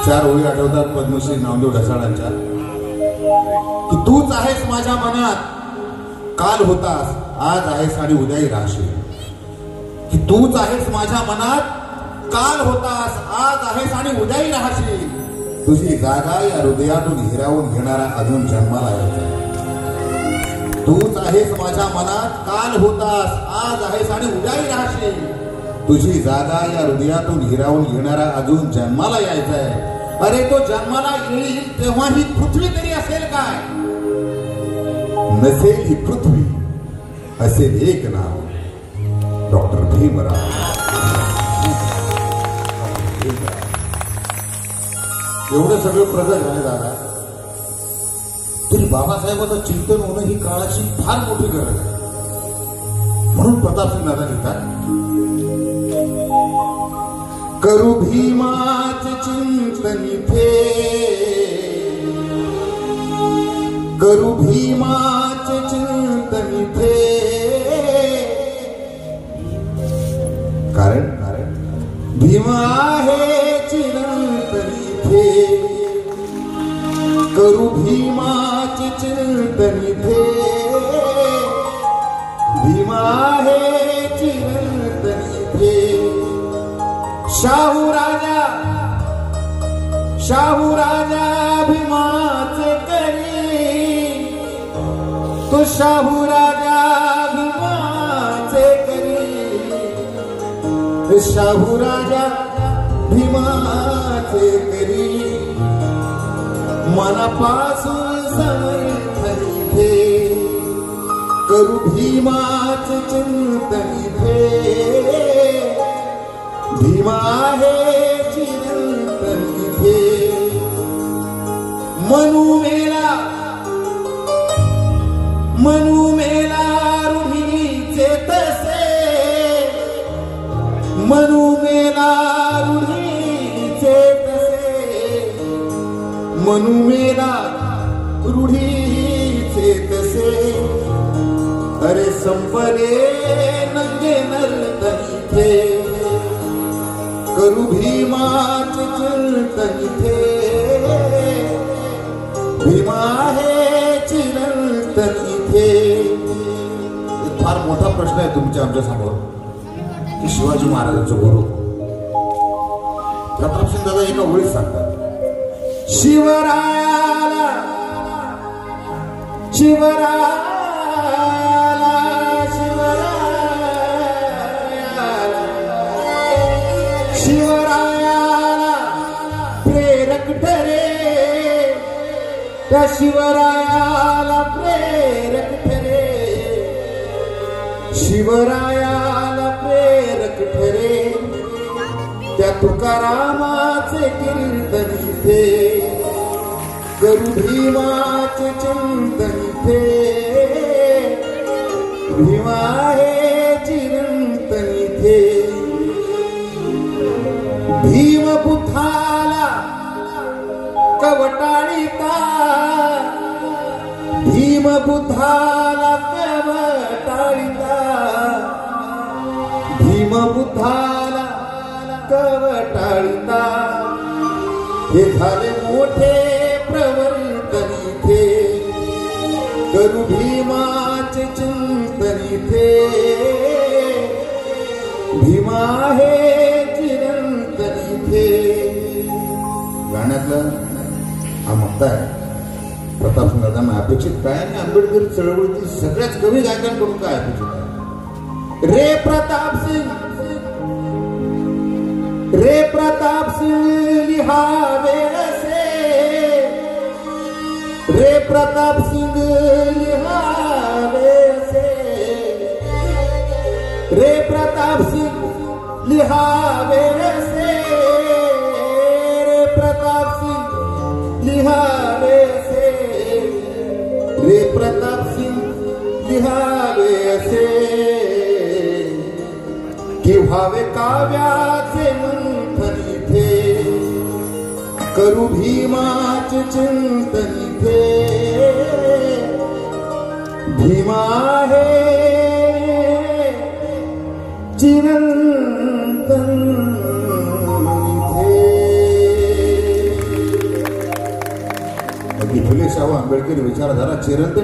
चार ओळी आठवतात पद्मश्री नामदेव ढसाळांच्या की तूच आहेस माझ्या मनात, काल होतास आज आहेस आणि उद्याही राहशील. की तूच आहेस माझ्या मनात, काल होतास आज आहेस आणि उद्याही राहशील. तुझी जागा या हृदयातून हिरावून घेणारा अजून जन्माला यायचा. तूच आहेस माझ्या मनात, काल होतास आज आहेस आणि उद्याही राहशील. तुझी जागा या हृदयातून हिरावून घेणारा अजून जन्माला यायचाय. अरे तो जन्माला येईल तेव्हा ही पृथ्वी तरी असेल काय? नसेल ही पृथ्वी, असेल एक नाव, डॉक्टर भीमराव. एवढं सगळं प्रगट झालं दादा, तरी बाबासाहेबांचं चिंतन होणं ही काळाची फार मोठी गरज आहे. म्हणून प्रतापसिंग दादा लिहितात, करू भीमाचे चिंतन इथे, करू भीमाचे चिंतन इथे. कारण भीमा आहे चिरंतन इथे. करू भीमाचे चिंतन इथे. भीमा आहे चिरंतन इथे. शाहू राजा भीमाचे करी. तो शाहू राजा भीमाचे करी. शाहू राजा भीमाचे करी. मनापासून समर्थन इथे. करू भीमाचे चिंतन इथे. भीमा आहे चिरंतन इथे. मनु मेला रूढीचे तसे. मनु मेला रूढीचे तसे. मनु मेला रूढीचे तसे. अरे संपले नंगे नर्तन इथे. करू भीमाचे चिंतन इथे. भीमा आहे चिरंतन इथे. फार मोठा प्रश्न आहे तुमच्या आमच्या समोर की शिवाजी महाराजांचं गुरु प्रतापसिंग दादा एका ओळीत सांगतात, शिवरायाला प्रेरक ठरे. त्या शिवरायाला प्रेरक ठरे. शिवरायाला प्रेरक ठरे. त्या तुकारामाचे कीर्तन इथे. करू भीमाचे चिंतन इथे. भीमा आहे चिरंतन इथे. भीमबुद्धाला कवटाळिता. भीमबुद्धाला कवटाळिता. भीमबुद्धाला कवटाळिता. हे झाले मोठे प्रवर्तन इथे. करू भीमाचे चिंतन इथे. भीमा आहे चिरंतन इथे. गाण्यातलं हा मुद्दा आहे. प्रतापसिंग दादांना अपेक्षित काय आणि आंबेडकर चळवळीतील सगळ्याच कवी गायकांकडून काय अपेक्षित आहे? रे प्रतापसिंग लिहावे असे. रे प्रतापसिंग लिहावे असे. रे प्रताप सिंग लिहावे से, रे प्रताप सिंग लिहावे से, रे प्रताप सिंग लिहावे से, कि व्हावे काव्याचे मंथन इथे, करू भीमाचे चिंतन इथे, भीमा है चिरंतन इथे. फुले शाहू आंबेडकर विचारधारा चिरंतन